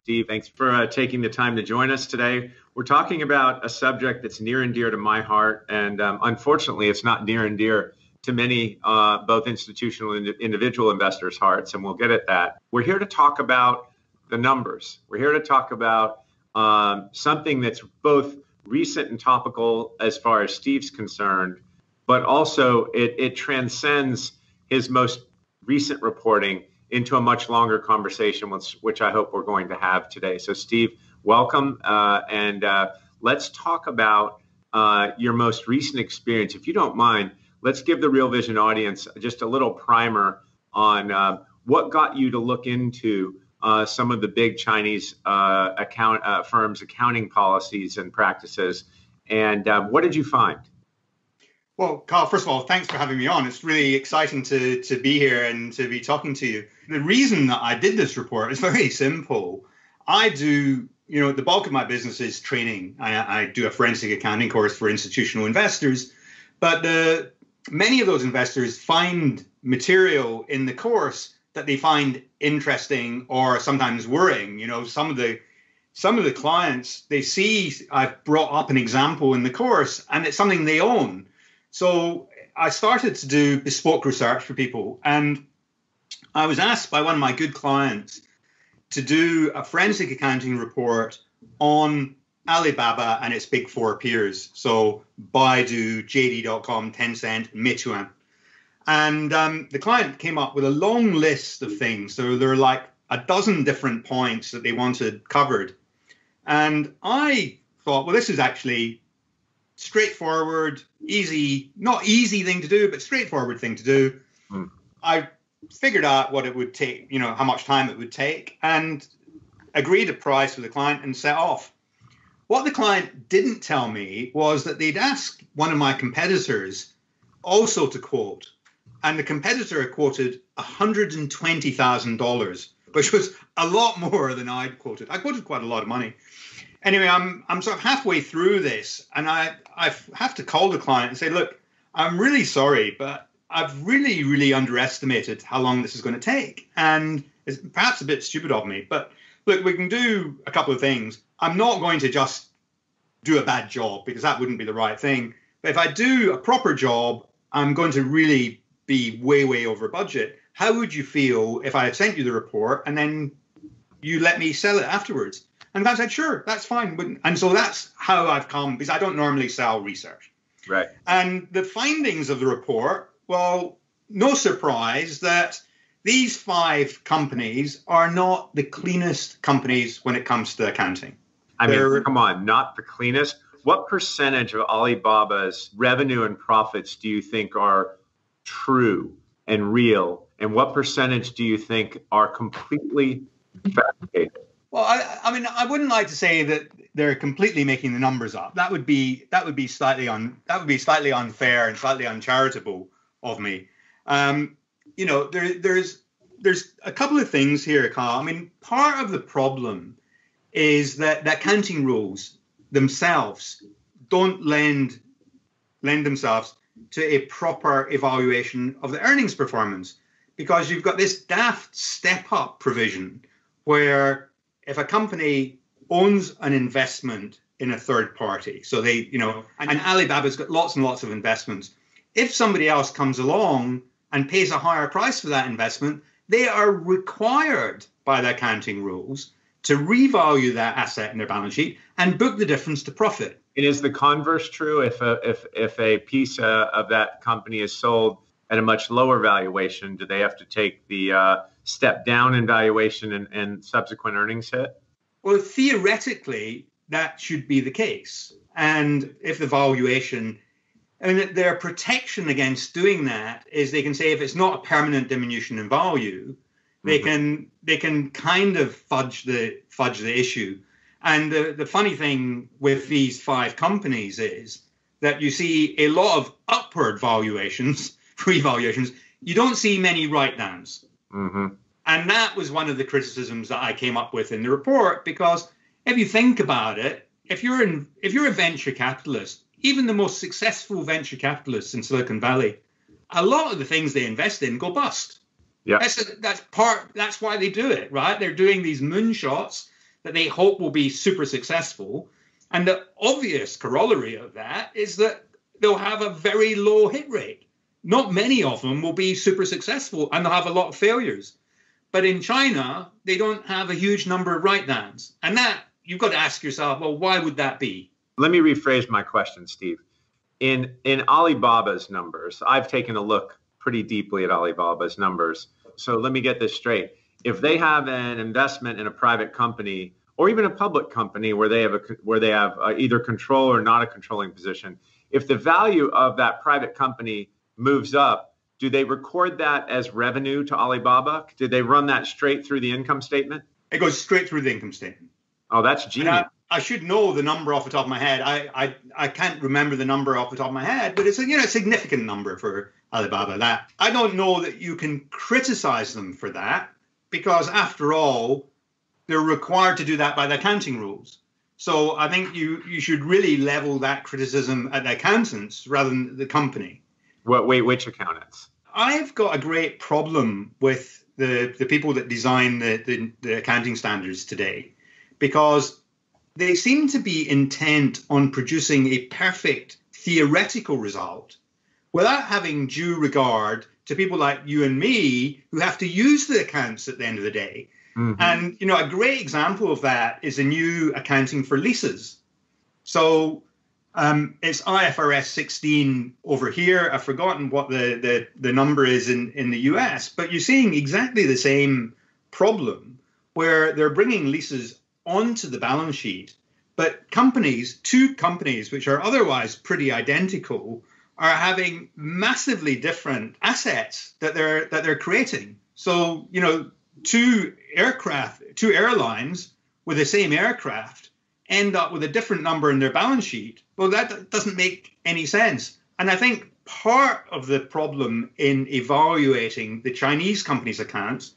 Steve, thanks for taking the time to join us today. We're talking about a subject that's near and dear to my heart, and unfortunately, it's not near and dear to many, both institutional and individual investors' hearts, and we'll get at that. We're here to talk about the numbers. We're here to talk about something that's both recent and topical as far as Steve's concerned, but also it transcends his most recent reporting into a much longer conversation, which I hope we're going to have today. So Steve, welcome. And let's talk about your most recent experience. If you don't mind, let's give the Real Vision audience just a little primer on what got you to look into some of the big Chinese firms' accounting policies and practices. And what did you find? Well, Kyle, first of all, thanks for having me on. It's really exciting to be here and to be talking to you. The reason that I did this report is very simple. I do, the bulk of my business is training. I do a forensic accounting course for institutional investors, but many of those investors find material in the course that they find interesting or sometimes worrying. Some of the clients, they see I've brought up an example in the course and it's something they own. So I started to do bespoke research for people, and I was asked by one of my good clients to do a forensic accounting report on Alibaba and its big four peers. So Baidu, JD.com, Tencent, Meituan. And the client came up with a long list of things. So there were like a dozen different points that they wanted covered. And I thought, well, this is actually straightforward, easy, not easy thing to do, but straightforward thing to do. I figured out what it would take, how much time it would take, and agreed a price with the client and set off. What the client didn't tell me was that they'd asked one of my competitors also to quote, and the competitor quoted $120,000, which was a lot more than I'd quoted. I quoted quite a lot of money. Anyway, I'm sort of halfway through this, and I have to call the client and say, look, I'm really sorry, but I've really, really underestimated how long this is going to take. And it's perhaps a bit stupid of me, but look, we can do a couple of things. I'm not going to just do a bad job because that wouldn't be the right thing. But if I do a proper job, I'm going to really be way, way over budget. How would you feel if I had sent you the report and then you let me sell it afterwards? And I said, sure, that's fine. And so that's how I've come, because I don't normally sell research. Right. And the findings of the report, well, no surprise that these 5 companies are not the cleanest companies when it comes to accounting. I mean, come on, not the cleanest. What percentage of Alibaba's revenue and profits do you think are true and real? And what percentage do you think are completely fabricated? Well, I mean, I wouldn't like to say that they're completely making the numbers up. That would be slightly unfair and slightly uncharitable of me. There's a couple of things here, Kyle. I mean, part of the problem is that the accounting rules themselves don't lend themselves to a proper evaluation of the earnings performance, because you've got this daft step-up provision where if a company owns an investment in a third party, so they, and Alibaba's got lots and lots of investments. If somebody else comes along and pays a higher price for that investment, they are required by the accounting rules to revalue that asset in their balance sheet and book the difference to profit. And is the converse true? If a piece of that company is sold at a much lower valuation, do they have to take the step down in valuation and subsequent earnings hit? Well, theoretically, that should be the case. And if the valuation, their protection against doing that is they can say if it's not a permanent diminution in value, they can kind of fudge the issue. And the funny thing with these 5 companies is that you see a lot of upward valuations, revaluations. You don't see many write-downs. And that was one of the criticisms that I came up with in the report, because if you think about it, if you're a venture capitalist, even the most successful venture capitalists in Silicon Valley, a lot of the things they invest in go bust. Yeah, that's why they do it, right? They're doing these moonshots. that they hope will be super successful. And the obvious corollary of that is that they'll have a very low hit rate. Not many of them will be super successful, and they'll have a lot of failures. But in China, they don't have a huge number of write-downs. And that, you've got to ask yourself, well, why would that be? Let me rephrase my question, Steve. In Alibaba's numbers, I've taken a look pretty deeply at Alibaba's numbers. So let me get this straight. If they have an investment in a private company or even a public company where they have either control or not a controlling position, if the value of that private company moves up, do they record that as revenue to Alibaba? Did they run that straight through the income statement? It goes straight through the income statement. Oh, that's genius. I should know the number off the top of my head. I can't remember the number off the top of my head, but it's a significant number for Alibaba. That I don't know that you can criticize them for that, because after all, they're required to do that by the accounting rules. So I think you should really level that criticism at the accountants rather than the company. Which accountants? I've got a great problem with the people that design the accounting standards today, because they seem to be intent on producing a perfect theoretical result without having due regard to people like you and me who have to use the accounts at the end of the day. Mm-hmm. And, a great example of that is the new accounting for leases. So it's IFRS 16 over here. I've forgotten what the number is in the US, but you're seeing exactly the same problem where they're bringing leases onto the balance sheet, but two companies which are otherwise pretty identical are having massively different assets that they're creating. So, two airlines with the same aircraft end up with a different number in their balance sheet. Well, that doesn't make any sense. And I think part of the problem in evaluating the Chinese companies' accounts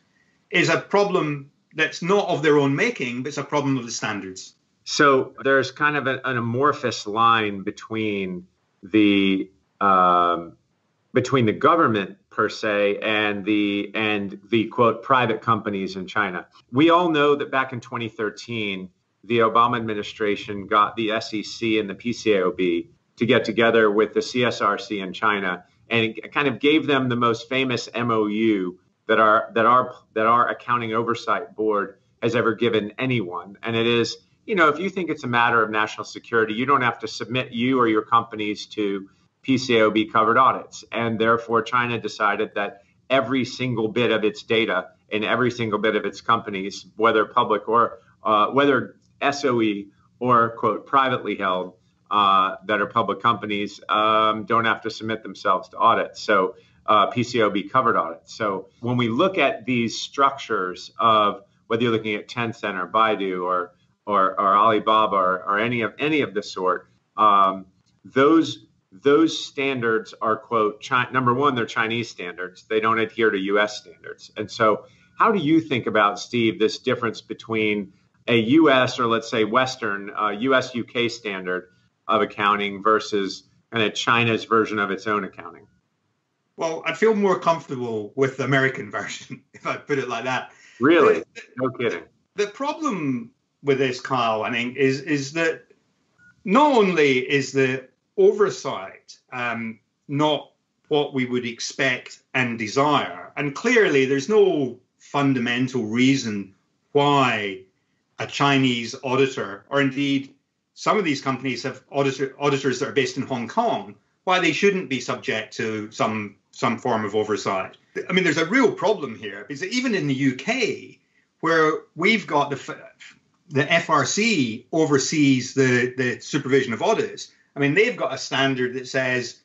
is a problem that's not of their own making, but it's a problem of the standards. So there's kind of an amorphous line between the government per se and the quote private companies in China. We all know that back in 2013, the Obama administration got the SEC and the PCAOB to get together with the CSRC in China, and it kind of gave them the most famous MOU that our accounting oversight board has ever given anyone. And it is, if you think it's a matter of national security, you don't have to submit you or your companies to PCAOB covered audits. And therefore, China decided that every single bit of its data and every single bit of its companies, whether public or whether SOE or, quote, privately held, that are public companies, don't have to submit themselves to audits. So PCAOB covered audits. So when we look at these structures of whether you're looking at Tencent or Baidu or Alibaba or any of the sort, those standards are, quote, number one, they're Chinese standards. They don't adhere to U.S. standards. And so how do you think about, Steve, this difference between a U.S. or let's say Western U.S.-UK standard of accounting versus kind of China's version of its own accounting? Well, I'd feel more comfortable with the American version, if I put it like that. Really? No kidding. The problem with this, Kyle, I think, is that not only is the oversight not what we would expect and desire, and clearly there's no fundamental reason why a Chinese auditor, or indeed some of these companies have auditors that are based in Hong Kong, why they shouldn't be subject to some form of oversight. I mean, there's a real problem here, because even in the UK, where we've got the FRC oversees the supervision of audits, I mean, they've got a standard that says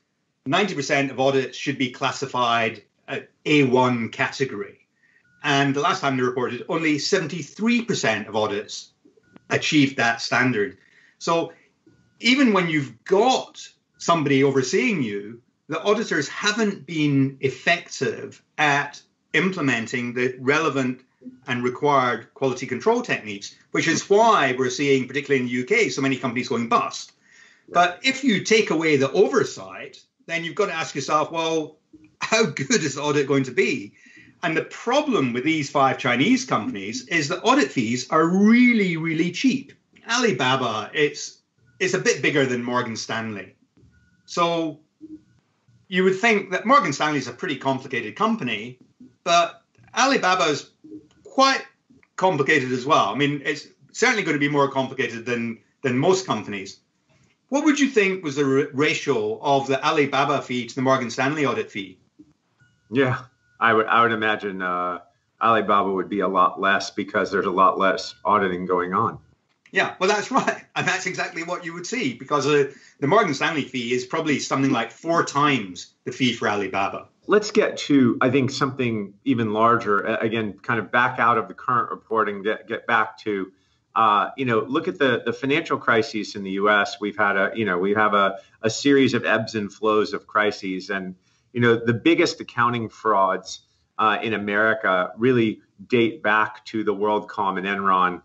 90% of audits should be classified at A1 category. And the last time they reported, only 73% of audits achieved that standard. So even when you've got somebody overseeing you, the auditors haven't been effective at implementing the relevant and required quality control techniques, which is why we're seeing, particularly in the UK, so many companies going bust. But if you take away the oversight, then you've got to ask yourself, well, how good is the audit going to be? And the problem with these 5 Chinese companies is that audit fees are really, really cheap. Alibaba, it's a bit bigger than Morgan Stanley. So you would think that Morgan Stanley is a pretty complicated company, but Alibaba's quite complicated as well. I mean, it's certainly going to be more complicated than most companies. What would you think was the ratio of the Alibaba fee to the Morgan Stanley audit fee? Yeah, I would imagine Alibaba would be a lot less because there's a lot less auditing going on. Yeah, well, that's right. And that's exactly what you would see, because the Morgan Stanley fee is probably something like 4 times the fee for Alibaba. Let's get to, I think, something even larger. Again, kind of back out of the current reporting, get back to, look at the financial crises in the U.S. We have a series of ebbs and flows of crises. And, the biggest accounting frauds in America really date back to the WorldCom and Enron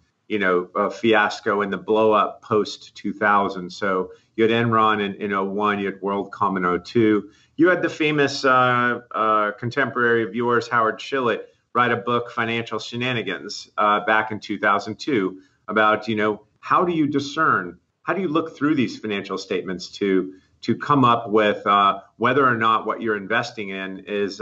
fiasco and the blow up post 2000. So you had Enron in 01, you had WorldCom in 02. You had the famous contemporary of yours, Howard Shillett, write a book, Financial Shenanigans, back in 2002 about, how do you discern, how do you look through these financial statements to come up with whether or not what you're investing in is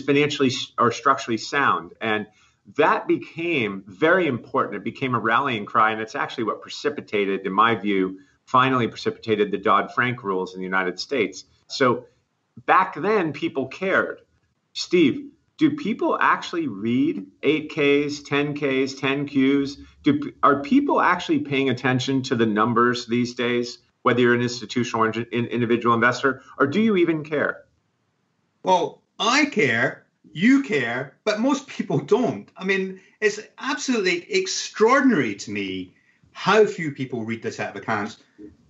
financially or structurally sound. And that became very important. It became a rallying cry, and it's actually what precipitated, in my view, finally precipitated the Dodd-Frank rules in the United States. So back then, people cared. Steve, do people actually read 8Ks, 10Ks, 10Qs? Are people actually paying attention to the numbers these days, whether you're an institutional or individual investor, or do you even care? Well, I care. You care, but most people don't. I mean, it's absolutely extraordinary to me how few people read this set of accounts.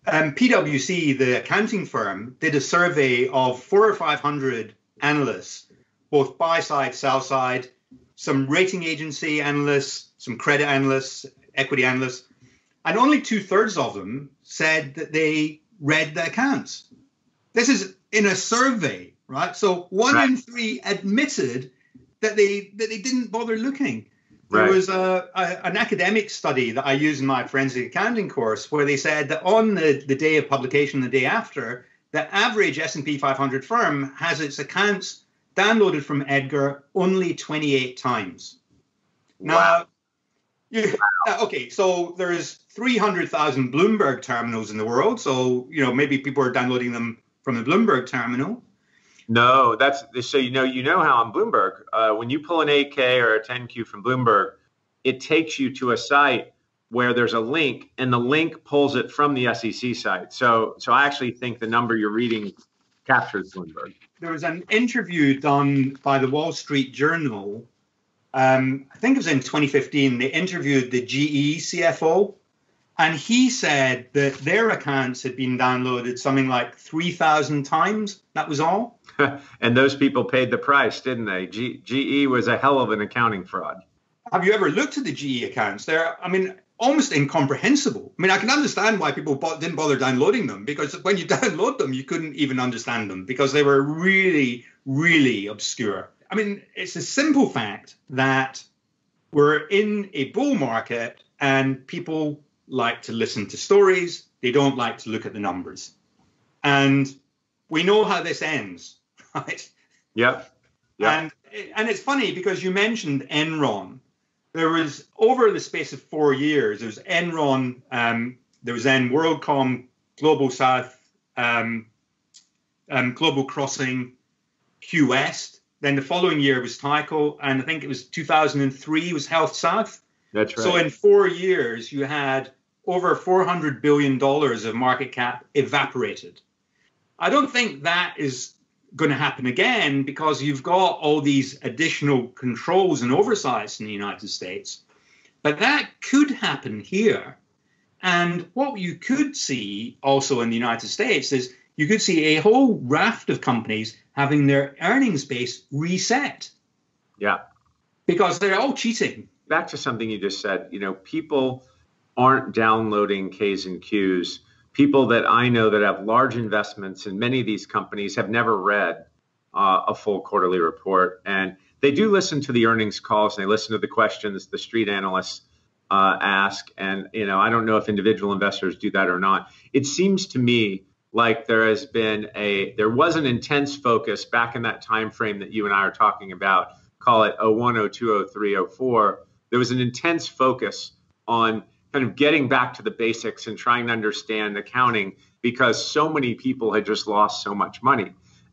PwC, the accounting firm, did a survey of 400 or 500 analysts, both buy side, sell side, some rating agency analysts, some credit analysts, equity analysts, and only 2/3 of them said that they read the accounts. This is in a survey. Right. So 1 in 3 admitted that they didn't bother looking. There was an academic study that I use in my forensic accounting course where they said that on the day of publication, the day after, the average S&P 500 firm has its accounts downloaded from Edgar only 28 times. Now, okay, so there's 300,000 Bloomberg terminals in the world. So, maybe people are downloading them from the Bloomberg terminal. No, that's so you know how on Bloomberg, when you pull an 8K or a 10Q from Bloomberg, it takes you to a site where there's a link, and the link pulls it from the SEC site. So I actually think the number you're reading captures Bloomberg. There was an interview done by the Wall Street Journal. I think it was in 2015. They interviewed the GE CFO. And he said that their accounts had been downloaded something like 3,000 times. That was all. And those people paid the price, didn't they? GE was a hell of an accounting fraud. Have you ever looked at the GE accounts? They're, almost incomprehensible. I can understand why people didn't bother downloading them, because when you download them, you couldn't even understand them because they were really, really obscure. It's a simple fact that we're in a bull market and people like to listen to stories. They don't like to look at the numbers. And we know how this ends, right? Yep. And it's funny because you mentioned Enron. There was, over the space of 4 years, there was Enron, there was then WorldCom, Global South, Global Crossing, Q West. Then the following year was Tyco, and I think it was 2003 was Health South. That's right. So in 4 years, you had over $400 billion of market cap evaporated. I don't think that is going to happen again because you've got all these additional controls and oversights in the United States. But that could happen here. And what you could see also in the United States is you could see a whole raft of companies having their earnings base reset. Yeah. Because they're all cheating. Back to something you just said, people aren't downloading Ks and Qs. People that I know that have large investments in many of these companies have never read a full quarterly report. And they do listen to the earnings calls and they listen to the questions the street analysts ask. And, I don't know if individual investors do that or not. It seems to me like there was an intense focus back in that time frame that you and I are talking about, call it 01, 02, 03, 04. There was an intense focus on kind of getting back to the basics and trying to understand accounting because so many people had just lost so much money.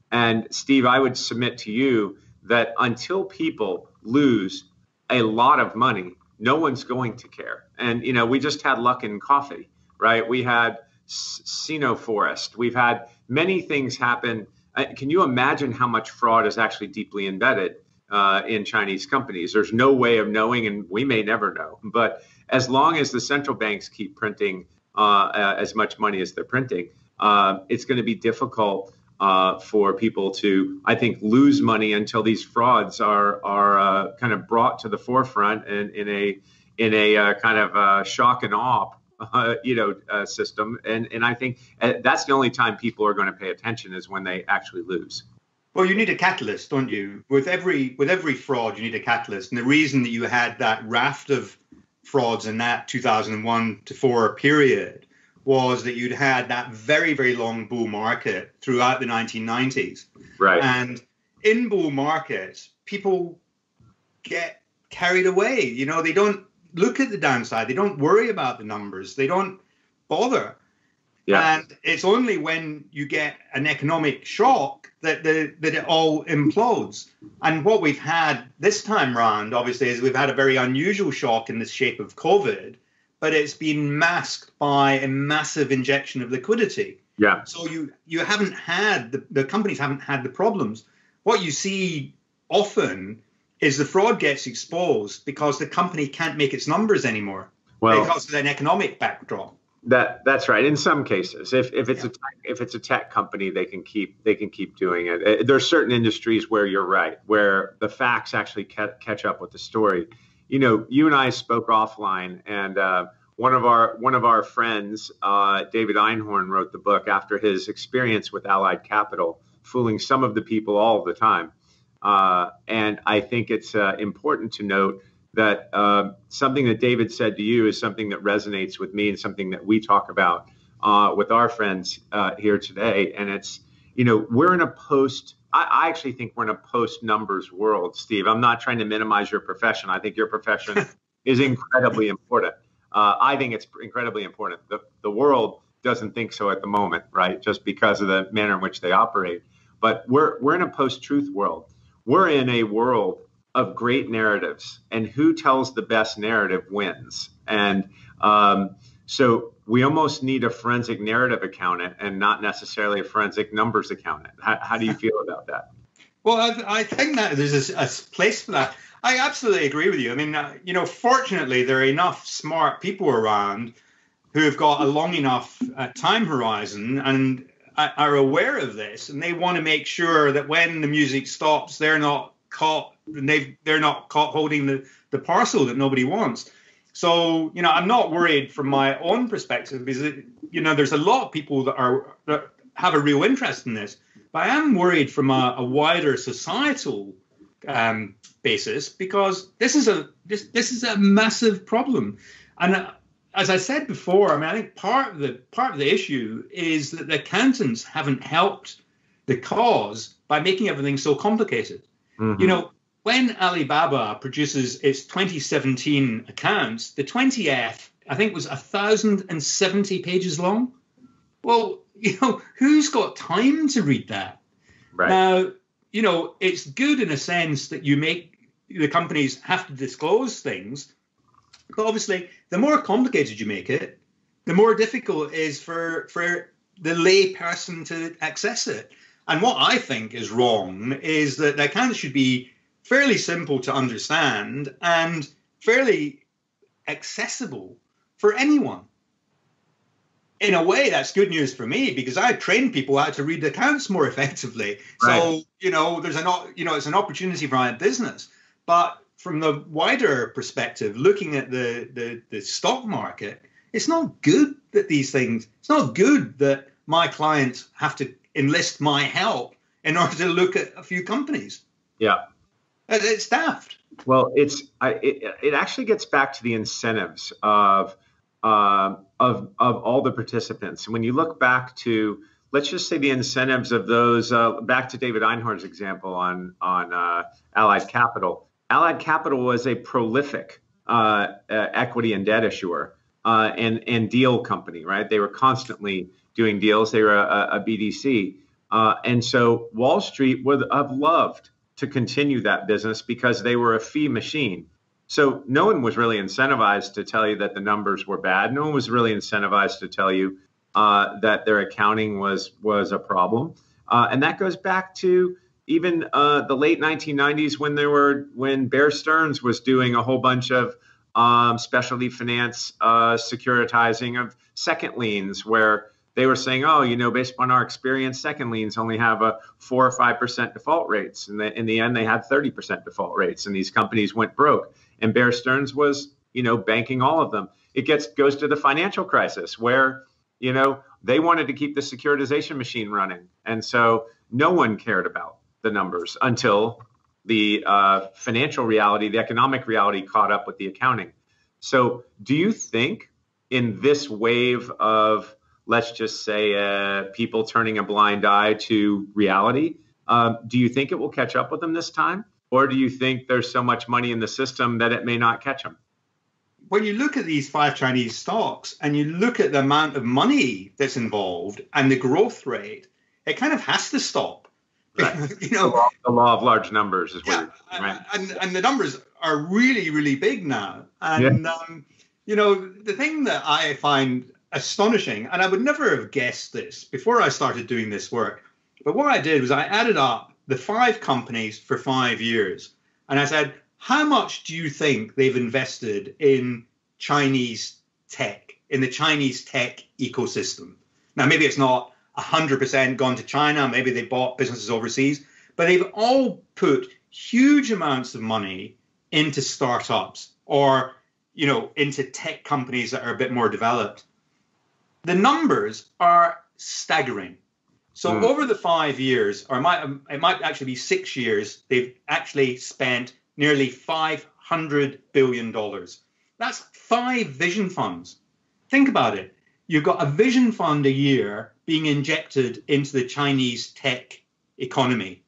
And Steve, I would submit to you that until people lose a lot of money, no one's going to care. And, we just had Luckin Coffee, right? We had Sino Forest. We've had many things happen. Can you imagine how much fraud is actually deeply embedded in Chinese companies? There's no way of knowing, and we may never know. But as long as the central banks keep printing as much money as they're printing, it's going to be difficult for people to, I think, lose money until these frauds are kind of brought to the forefront and in a kind of shock and awe system. And I think that's the only time people are going to pay attention is when they actually lose. Well, you need a catalyst, don't you? With every fraud, you need a catalyst. And the reason that you had that raft of frauds in that 2001 to 4 period was that you'd had that very, very long bull market throughout the 1990s. Right. And in bull markets, people get carried away. They don't look at the downside. They don't worry about the numbers. They don't bother. Yeah. And it's only when you get an economic shock that it all implodes. And what we've had this time round, obviously, is we've had a very unusual shock in the shape of COVID, but it's been masked by a massive injection of liquidity. Yeah. So you haven't had, the companies haven't had the problems. What you see often is the fraud gets exposed because the company can't make its numbers anymore because of an economic backdrop. That's right. In some cases, if it's a tech company, they can keep doing it. There are certain industries where you're right, where the facts actually catch up with the story. You and I spoke offline, and one of our friends, David Einhorn, wrote the book after his experience with Allied Capital, fooling some of the people all the time. And I think it's important to note that something that David said to you is something that resonates with me and something that we talk about with our friends here today. And it's, we're in a I actually think we're in a post-numbers world, Steve. I'm not trying to minimize your profession. I think your profession is incredibly important. I think it's incredibly important. The world doesn't think so at the moment, right? Just because of the manner in which they operate. But we're in a post-truth world. We're in a world of great narratives, and who tells the best narrative wins. And so we almost need a forensic narrative accountant and not necessarily a forensic numbers accountant. How do you feel about that? Well, I think that there's a place for that. I absolutely agree with you. I mean, fortunately, there are enough smart people around who have got a long enough time horizon and are aware of this, and they want to make sure that when the music stops, they're not caught holding the parcel that nobody wants. So, I'm not worried from my own perspective because, there's a lot of people that have a real interest in this. But I am worried from a wider societal basis because this is a massive problem. And as I said before, I think part of the issue is that the accountants haven't helped the cause by making everything so complicated. Mm-hmm. When Alibaba produces its 2017 accounts, the 20F, I think, was 1,070 pages long. Well, who's got time to read that? Right. Now, it's good in a sense that you make the companies have to disclose things. But obviously, the more complicated you make it, the more difficult it is for the lay person to access it. And what I think is wrong is that the accounts should be fairly simple to understand and fairly accessible for anyone. In a way, that's good news for me because I train people how to read accounts more effectively. Right. So, it's an opportunity for my business. But from the wider perspective, looking at the stock market, it's not good that it's not good that my clients have to enlist my help in order to look at a few companies. Yeah. It's daft. Well, it actually gets back to the incentives of all the participants. And when you look back to, let's just say, the incentives of those, back to David Einhorn's example on Allied Capital. Allied Capital was a prolific equity and debt issuer and deal company, right? They were constantly doing deals. They were a BDC. And so Wall Street would have loved to continue that business because they were a fee machine. So no one was really incentivized to tell you that the numbers were bad. No one was really incentivized to tell you that their accounting was a problem. And that goes back to even the late 1990s when Bear Stearns was doing a whole bunch of specialty finance securitizing of second liens, where they were saying, oh, based on our experience, second liens only have a 4 or 5% default rates. And in the end, they had 30% default rates, and these companies went broke. And Bear Stearns was, banking all of them. It goes to the financial crisis where, they wanted to keep the securitization machine running. And so no one cared about the numbers until the financial reality, the economic reality caught up with the accounting. So do you think in this wave of, let's just say, people turning a blind eye to reality, do you think it will catch up with them this time? Or do you think there's so much money in the system that it may not catch them? When you look at these 5 Chinese stocks and you look at the amount of money that's involved and the growth rate, it kind of has to stop. Right. The law of large numbers is what you're saying, right? And the numbers are really, really big now. And, the thing that I find astonishing, and I would never have guessed this before I started doing this work, but what I did was I added up the 5 companies for 5 years. And I said, how much do you think they've invested in Chinese tech, in the Chinese tech ecosystem? Now, maybe it's not 100% gone to China. Maybe they bought businesses overseas, but they've all put huge amounts of money into startups or, into tech companies that are a bit more developed. The numbers are staggering. So over the 5 years, or it might actually be 6 years, they've actually spent nearly $500 billion. That's 5 vision funds. Think about it. You've got a vision fund a year being injected into the Chinese tech economy.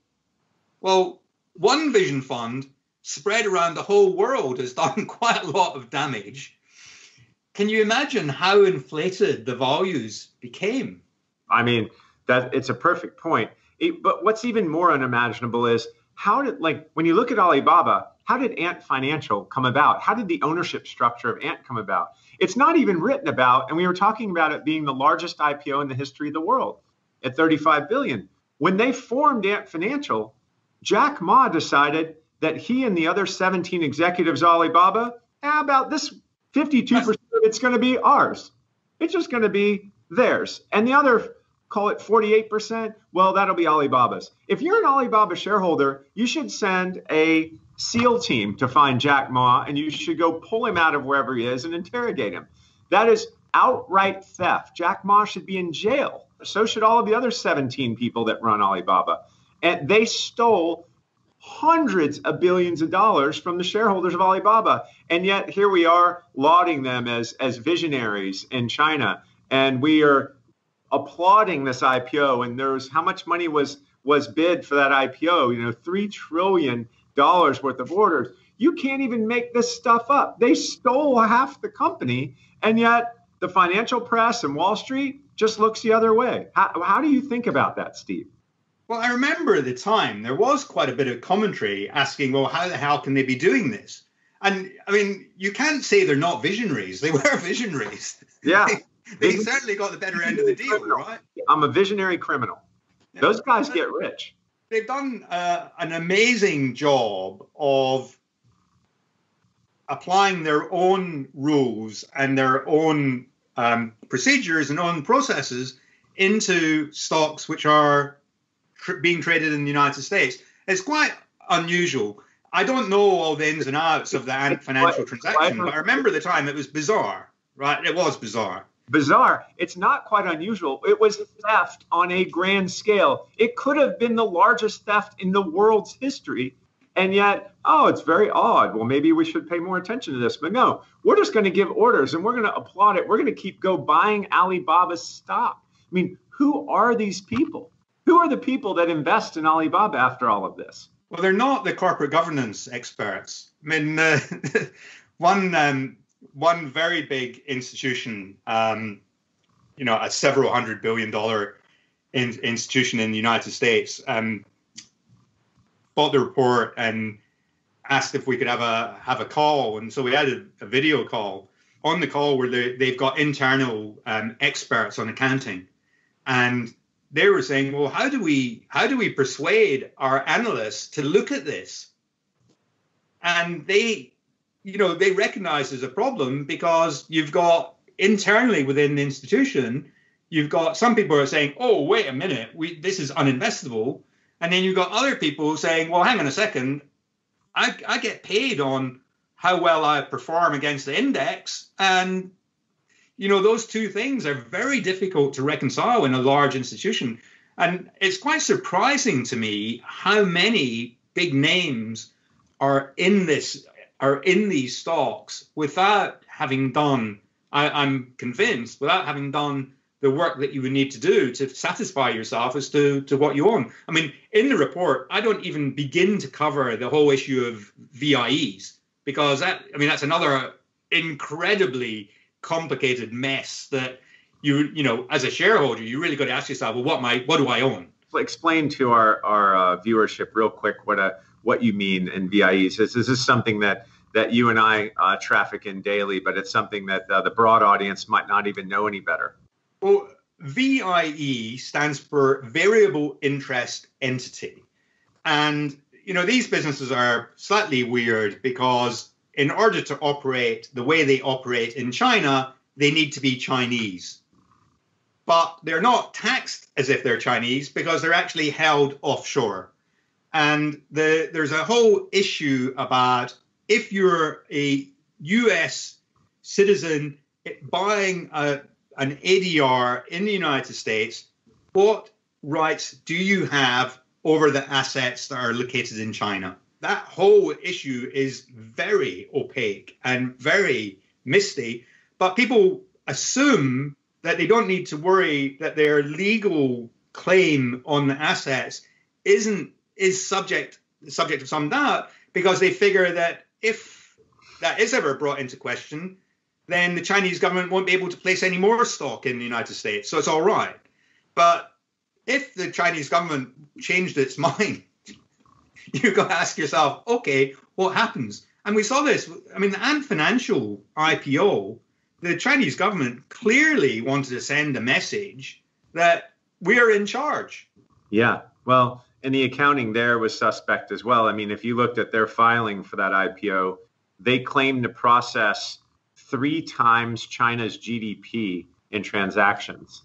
Well, one vision fund spread around the whole world has done quite a lot of damage. Can you imagine how inflated the values became? I mean, it's a perfect point. But what's even more unimaginable is when you look at Alibaba, how did Ant Financial come about? How did the ownership structure of Ant come about? It's not even written about, and we were talking about it being the largest IPO in the history of the world at 35 billion. When they formed Ant Financial, Jack Ma decided that he and the other 17 executives of Alibaba, about this 52%, it's going to be ours. It's just going to be theirs. And the other, call it 48%, well, that'll be Alibaba's. If you're an Alibaba shareholder, you should send a SEAL team to find Jack Ma, and you should go pull him out of wherever he is and interrogate him. That is outright theft. Jack Ma should be in jail. So should all of the other 17 people that run Alibaba. And they stole hundreds of billions of dollars from the shareholders of Alibaba. And yet here we are lauding them as visionaries in China. And we are applauding this IPO. And there's how much money was bid for that IPO? $3 trillion worth of orders. You can't even make this stuff up. They stole half the company. And yet the financial press and Wall Street just looks the other way. How do you think about that, Steve? Well, I remember at the time there was quite a bit of commentary asking, well, how the hell can they be doing this? And I mean, you can't say they're not visionaries. They were visionaries. Yeah. They certainly got the better end of the deal, right? I'm a visionary criminal. Yeah. Those guys get rich. They've done an amazing job of applying their own rules and their own procedures and own processes into stocks which are being traded in the United States. It's quite unusual. I don't know all the ins and outs of the Ant Financial transaction, but I remember the time it was bizarre, right? It was bizarre. Bizarre. It's not quite unusual. It was theft on a grand scale. It could have been the largest theft in the world's history, And yet, oh, it's very odd. Well, maybe we should pay more attention to this. But no, we're just going to give orders and we're going to applaud it. We're going to keep buying Alibaba's stock. I mean, who are these people? Who are the people that invest in Alibaba after all of this? Well, they're not the corporate governance experts. I mean, one very big institution, a several $100 billion institution in the United States, bought the report and asked if we could have a call. And so we had a video call. On the call where they've got internal experts on accounting, and they were saying, well, how do we persuade our analysts to look at this? And they recognize there's a problem because you've got internally within the institution, you've got some people who are saying, oh, wait a minute, this is uninvestable. And then you've got other people saying, well, hang on a second, I get paid on how well I perform against the index. And, those two things are very difficult to reconcile in a large institution. And it's quite surprising to me how many big names are in these stocks without having done, I'm convinced, without having done the work that you would need to do to satisfy yourself as to what you own. I mean, in the report, I don't even begin to cover the whole issue of VIEs, because that's another incredibly complicated mess that as a shareholder, you really got to ask yourself, well, what do I own? Explain to our viewership real quick what you mean in VIEs. This is something that you and I traffic in daily, but it's something that the broad audience might not even know any better. Well, VIE stands for Variable Interest Entity. And, these businesses are slightly weird because in order to operate the way they operate in China, they need to be Chinese. But they're not taxed as if they're Chinese because they're actually held offshore. And there's a whole issue about if you're a US citizen buying an ADR in the United States, what rights do you have over the assets that are located in China? That whole issue is very opaque and very misty, but people assume that they don't need to worry that their legal claim on the assets is subject to some doubt, because they figure that if that is ever brought into question, then the Chinese government won't be able to place any more stock in the United States. So it's all right. But if the Chinese government changed its mind, you've got to ask yourself, okay, what happens? And we saw this. I mean, the Ant Financial IPO, the Chinese government clearly wanted to send a message that we are in charge. Yeah, well, and the accounting there was suspect as well. I mean, if you looked at their filing for that IPO, they claimed to process 3 times China's GDP in transactions.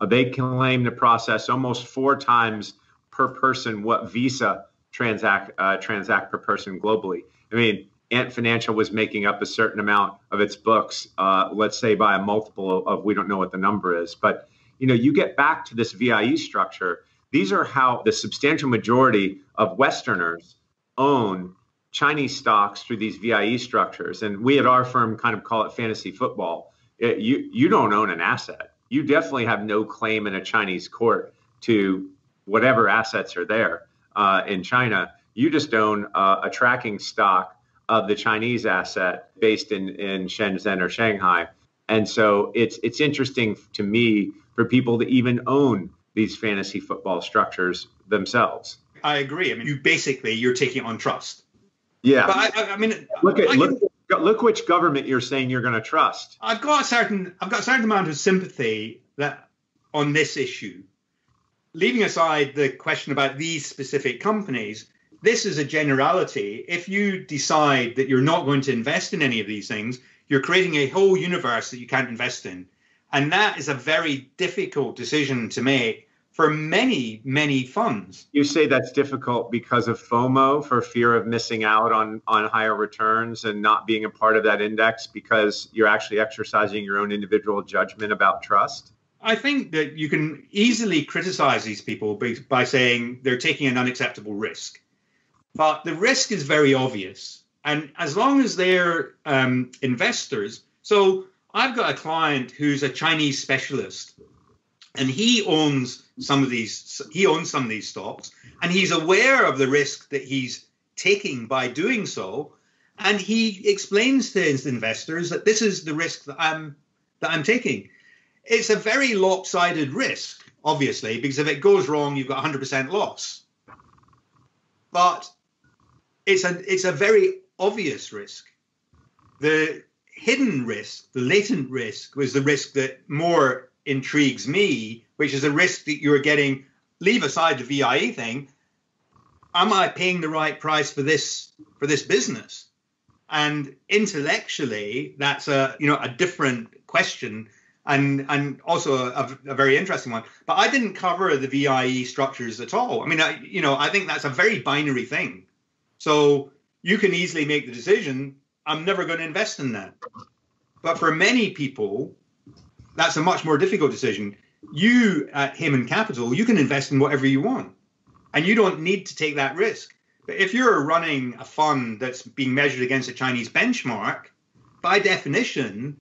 They claim to process almost 4 times per person what Visa transact per person globally. I mean, Ant Financial was making up a certain amount of its books, let's say by a multiple of, we don't know what the number is. But, you get back to this VIE structure. These are how the substantial majority of Westerners own Chinese stocks through these VIE structures. And we at our firm kind of call it fantasy football. You don't own an asset. You definitely have no claim in a Chinese court to whatever assets are there in China. You just own a tracking stock of the Chinese asset based in Shenzhen or Shanghai. And so it's interesting to me for people to even own these fantasy football structures themselves. I agree. I mean, you're taking it on trust. Yeah. But I mean, look which government you're saying you're going to trust. I've got a certain amount of sympathy that on this issue. Leaving aside the question about these specific companies, this is a generality. If you decide that you're not going to invest in any of these things, you're creating a whole universe that you can't invest in. And that is a very difficult decision to make for many, many funds. You say that's difficult because of FOMO, for fear of missing out on higher returns and not being a part of that index, because you're actually exercising your own individual judgment about trust? I think that you can easily criticize these people by saying they're taking an unacceptable risk. but the risk is very obvious. And as long as they're investors, so I've got a client who's a Chinese specialist, and he owns some of these stocks, and he's aware of the risk that he's taking by doing so, and he explains to his investors that this is the risk that I'm taking. It's a very lopsided risk, obviously, because if it goes wrong, you've got 100% loss. But it's a very obvious risk. The hidden risk, the latent risk, was the risk that more intrigues me, which is a risk that you're getting. Leave aside the VIE thing. Am I paying the right price for this business? And intellectually, that's a different question, and also a very interesting one. But I didn't cover the VIE structures at all. I mean, I think that's a very binary thing. So you can easily make the decision, I'm never going to invest in that. But for many people, that's a much more difficult decision. You at Hayman Capital, you can invest in whatever you want, and you don't need to take that risk. But if you're running a fund that's being measured against a Chinese benchmark, by definition,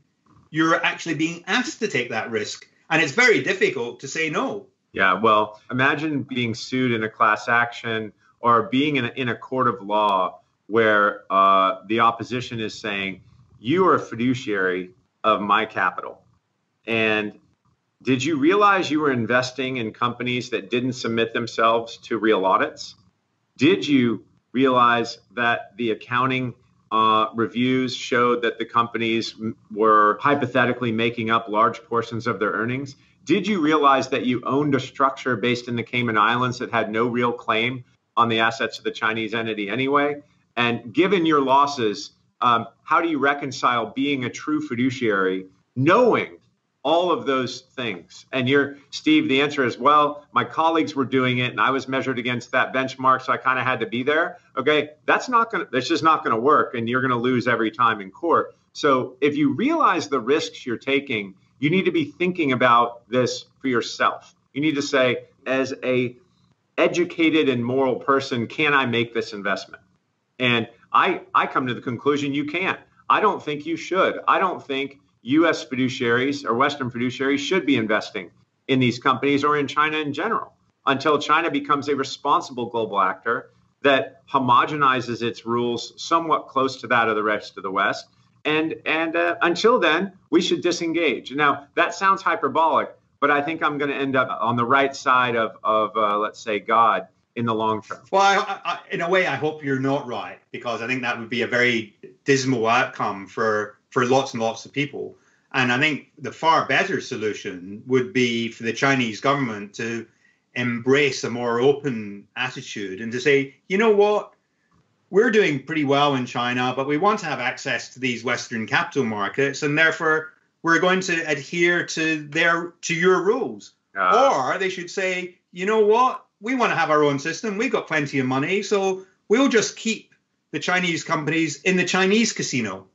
you're actually being asked to take that risk. And it's very difficult to say no. Yeah, well, imagine being sued in a class action or being in a court of law where the opposition is saying, you are a fiduciary of my capital. And did you realize you were investing in companies that didn't submit themselves to real audits? Did you realize that the accounting reviews showed that the companies were hypothetically making up large portions of their earnings? Did you realize that you owned a structure based in the Cayman Islands that had no real claim on the assets of the Chinese entity anyway? And given your losses, how do you reconcile being a true fiduciary, knowing all of those things? And Steve, the answer is, well, my colleagues were doing it and I was measured against that benchmark, so I kind of had to be there. Okay, that's just not going to work, and you're going to lose every time in court. So if you realize the risks you're taking, you need to be thinking about this for yourself. You need to say, as a educated and moral person, can I make this investment? And I come to the conclusion you can't. I don't think you should. I don't think U.S. fiduciaries or Western fiduciaries should be investing in these companies or in China in general until China becomes a responsible global actor that homogenizes its rules somewhat close to that of the rest of the West. And until then, we should disengage. Now, that sounds hyperbolic, but I think I'm going to end up on the right side of let's say, God in the long term. Well, in a way, I hope you're not right, because I think that would be a very dismal outcome for lots and lots of people. And I think the far better solution would be for the Chinese government to embrace a more open attitude and to say, you know what, we're doing pretty well in China, but we want to have access to these Western capital markets, and therefore we're going to adhere to your rules. Or they should say, you know what, we want to have our own system. We've got plenty of money, so we'll just keep the Chinese companies in the Chinese casino.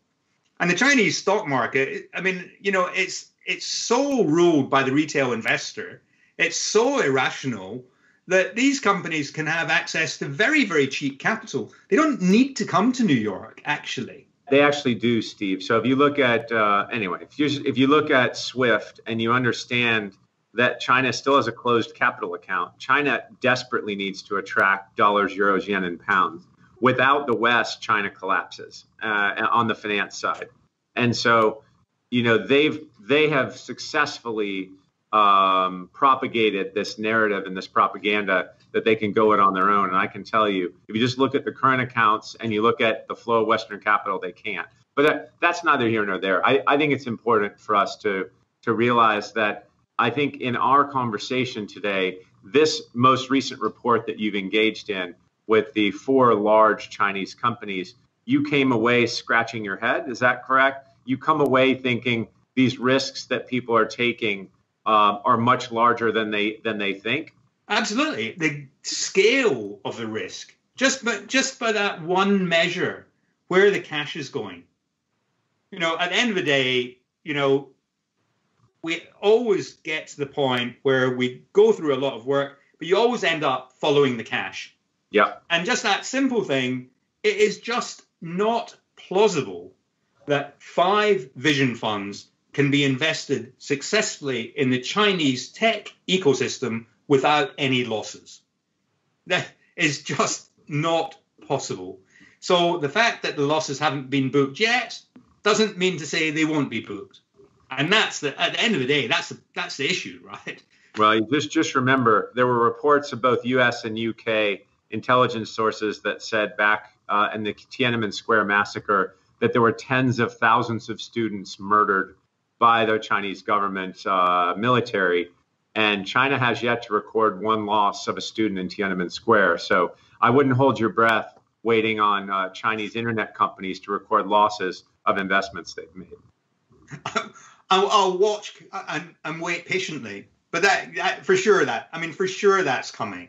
And the Chinese stock market, I mean, it's so ruled by the retail investor. It's so irrational that these companies can have access to very, very cheap capital. They don't need to come to New York, actually. They actually do, Steve. So if you look at, if you look at SWIFT and you understand that China still has a closed capital account, China desperately needs to attract dollars, euros, yen, and pounds. Without the West, China collapses on the finance side. And so, they have successfully propagated this narrative and this propaganda that they can go it on their own. And I can tell you, if you just look at the current accounts and you look at the flow of Western capital, they can't. But that's neither here nor there. I think it's important for us to realize that I think in our conversation today, this most recent report that you've engaged in with the 4 large Chinese companies, you came away scratching your head. Is that correct? You come away thinking these risks that people are taking are much larger than they think? Absolutely. The scale of the risk, just by that one measure, where the cash is going. At the end of the day, we always get to the point where we go through a lot of work, but you always end up following the cash. Yeah. And just that simple thing, it is just not plausible that 5 vision funds can be invested successfully in the Chinese tech ecosystem without any losses. That is just not possible. So the fact that the losses haven't been booked yet doesn't mean to say they won't be booked. And at the end of the day, that's the issue, right? Well, you just remember there were reports of both U.S. and U.K. intelligence sources that said back in the Tiananmen Square massacre that there were tens of thousands of students murdered by the Chinese government military. And China has yet to record one loss of a student in Tiananmen Square. So I wouldn't hold your breath waiting on Chinese internet companies to record losses of investments they've made. I'll watch and wait patiently. But that for sure that's coming.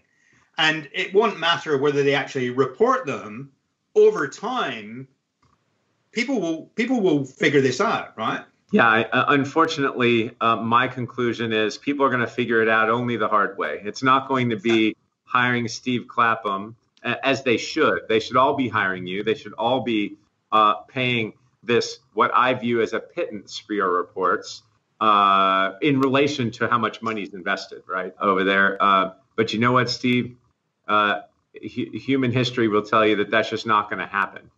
And it won't matter whether they actually report them. Over time, people will figure this out, right? Yeah, unfortunately, my conclusion is people are going to figure it out only the hard way. It's not going to be hiring Steve Clapham, as they should. They should all be hiring you. They should all be paying this, what I view as a pittance for your reports in relation to how much money is invested, right, over there. But you know what, Steve? Human history will tell you that that's just not going to happen.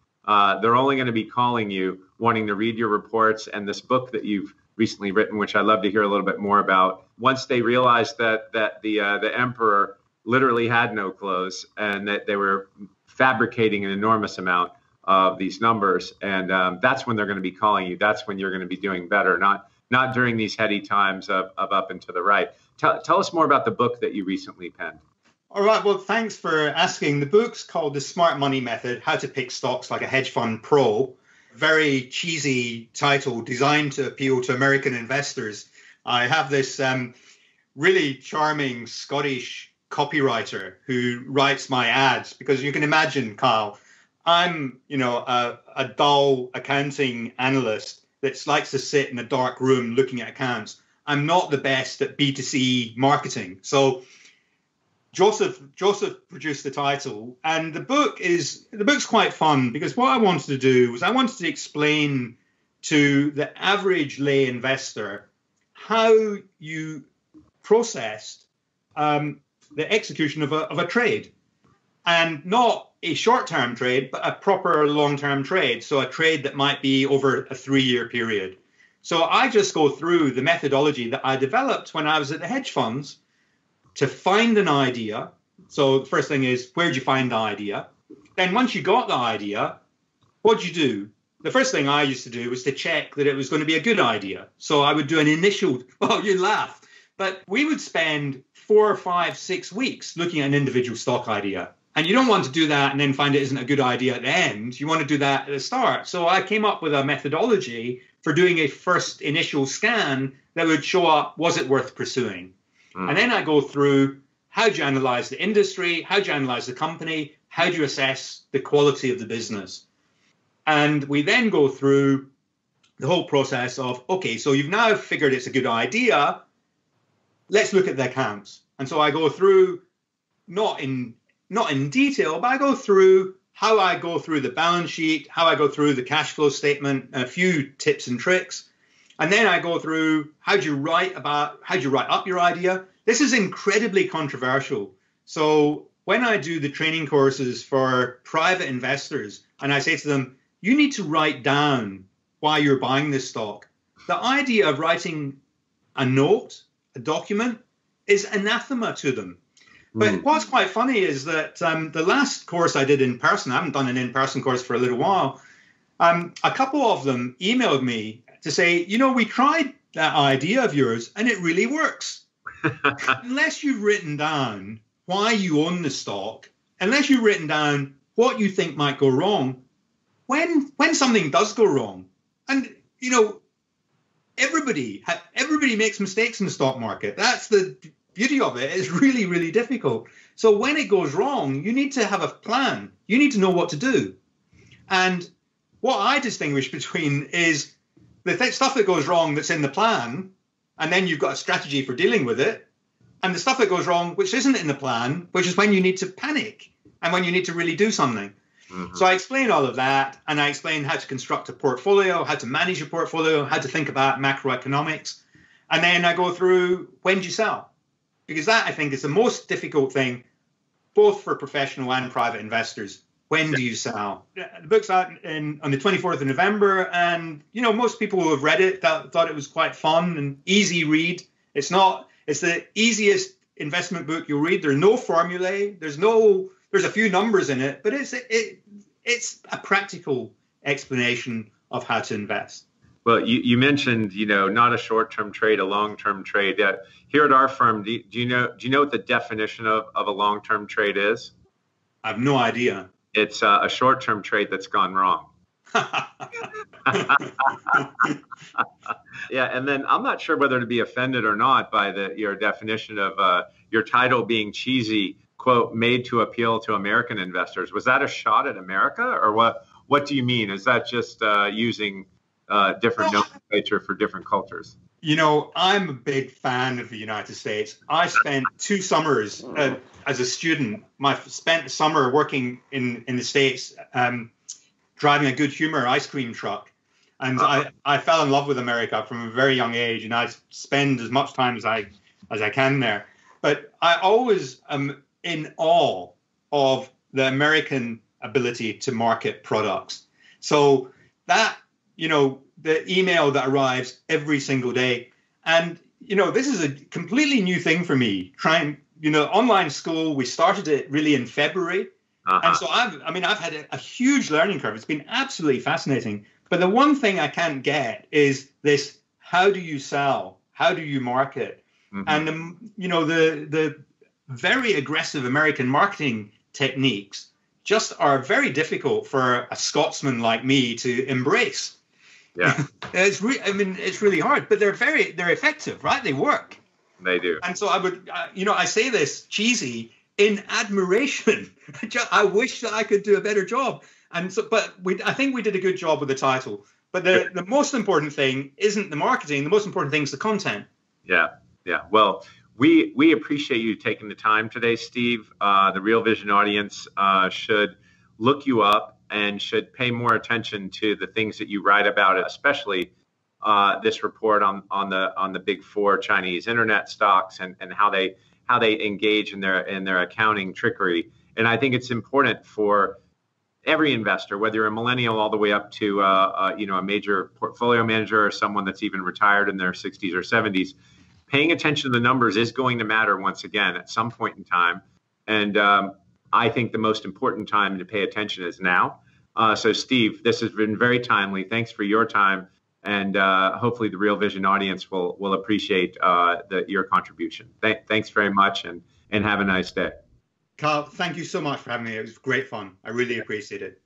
They're only going to be calling you, wanting to read your reports and this book that you've recently written, which I'd love to hear a little bit more about. Once they realized that the emperor literally had no clothes and that they were fabricating an enormous amount of these numbers, and that's when they're going to be calling you. That's when you're going to be doing better, not during these heady times of up and to the right. Tell us more about the book that you recently penned. All right. Well, thanks for asking. The book's called The Smart Money Method, How to Pick Stocks Like a Hedge Fund Pro. Very cheesy title designed to appeal to American investors. I have this really charming Scottish copywriter who writes my ads, because you can imagine, Kyle, I'm, a dull accounting analyst that likes to sit in a dark room looking at accounts. I'm not the best at B2C marketing. So Joseph produced the title, and the book's quite fun, because what I wanted to do was I wanted to explain to the average lay investor how you processed the execution of a trade, and not a short-term trade, but a proper long-term trade. So a trade that might be over a 3-year period. So I just go through the methodology that I developed when I was at the hedge funds to find an idea. So the first thing is, where'd you find the idea? Then once you got the idea, what'd you do? The first thing I used to do was to check that it was going to be a good idea. So I would do an initial, well, you laugh, but we would spend 4, 5, 6 weeks looking at an individual stock idea. And you don't want to do that and then find it isn't a good idea at the end. You want to do that at the start. So I came up with a methodology for doing a first initial scan that would show up, was it worth pursuing? And then I go through, how do you analyze the industry? How do you analyze the company? How do you assess the quality of the business? And we then go through the whole process of, okay, so you've now figured it's a good idea. Let's look at the accounts. And so I go through, not in detail, but I go through how I go through the balance sheet, how I go through the cash flow statement, a few tips and tricks. And then I go through, how do you write up your idea? This is incredibly controversial. So when I do the training courses for private investors, and I say to them, you need to write down why you're buying this stock. The idea of writing a note, a document, is anathema to them. But what's quite funny is that the last course I did in person, I haven't done an in-person course for a little while, a couple of them emailed me to say, we tried that idea of yours and it really works. Unless you've written down why you own the stock, unless you've written down what you think might go wrong, when something does go wrong, and, everybody makes mistakes in the stock market. That's the beauty of it. It's really, really difficult. So when it goes wrong, you need to have a plan. You need to know what to do. And what I distinguish between is the stuff that goes wrong that's in the plan, and then you've got a strategy for dealing with it, and the stuff that goes wrong which isn't in the plan, which is when you need to panic and when you need to really do something. So I explain all of that, and I explain how to construct a portfolio, how to manage a portfolio, how to think about macroeconomics. And then I go through, when do you sell? Because that, I think, is the most difficult thing, both for professional and private investors. When do you sell? The book's out on the 24th of November, and most people who have read it thought it was quite fun and easy read. It's the easiest investment book you'll read. There's no formulae. There's a few numbers in it, but it's a practical explanation of how to invest. Well, you mentioned, not a short-term trade, a long-term trade. Here at our firm, do you know what the definition of a long-term trade is? I have no idea. It's a short-term trade that's gone wrong. Yeah, and then I'm not sure whether to be offended or not by your definition of your title being cheesy, quote, made to appeal to American investors. Was that a shot at America, or what do you mean? Is that just using different nomenclature for different cultures? I'm a big fan of the United States. I spent 2 summers as a student. Spent a summer working in the States, driving a Good Humor ice cream truck. And I fell in love with America from a very young age, and I spend as much time as I can there. But I always am in awe of the American ability to market products. So that, the email that arrives every single day. And, this is a completely new thing for me. Online school, we started it really in February. And so I've had a huge learning curve. It's been absolutely fascinating. But the one thing I can't get is this: how do you sell? How do you market? And the very aggressive American marketing techniques just are very difficult for a Scotsman like me to embrace. Yeah, it's really hard, but they're effective, right? They work. They do. And so I say this cheesy in admiration. I wish that I could do a better job. And so, but I think we did a good job with the title. But the most important thing isn't the marketing. The most important thing is the content. Yeah. Well, we appreciate you taking the time today, Steve. The Real Vision audience should look you up and should pay more attention to the things that you write about, especially this report on the big 4 Chinese internet stocks and how they engage in their accounting trickery. And I think it's important for every investor, whether you're a millennial all the way up to a major portfolio manager or someone that's even retired in their 60s or 70s, paying attention to the numbers is going to matter once again at some point in time. And I think the most important time to pay attention is now. So Steve, this has been very timely. Thanks for your time. And hopefully the Real Vision audience will appreciate your contribution. Thanks very much, and have a nice day. Kyle, thank you so much for having me. It was great fun. I really appreciate it.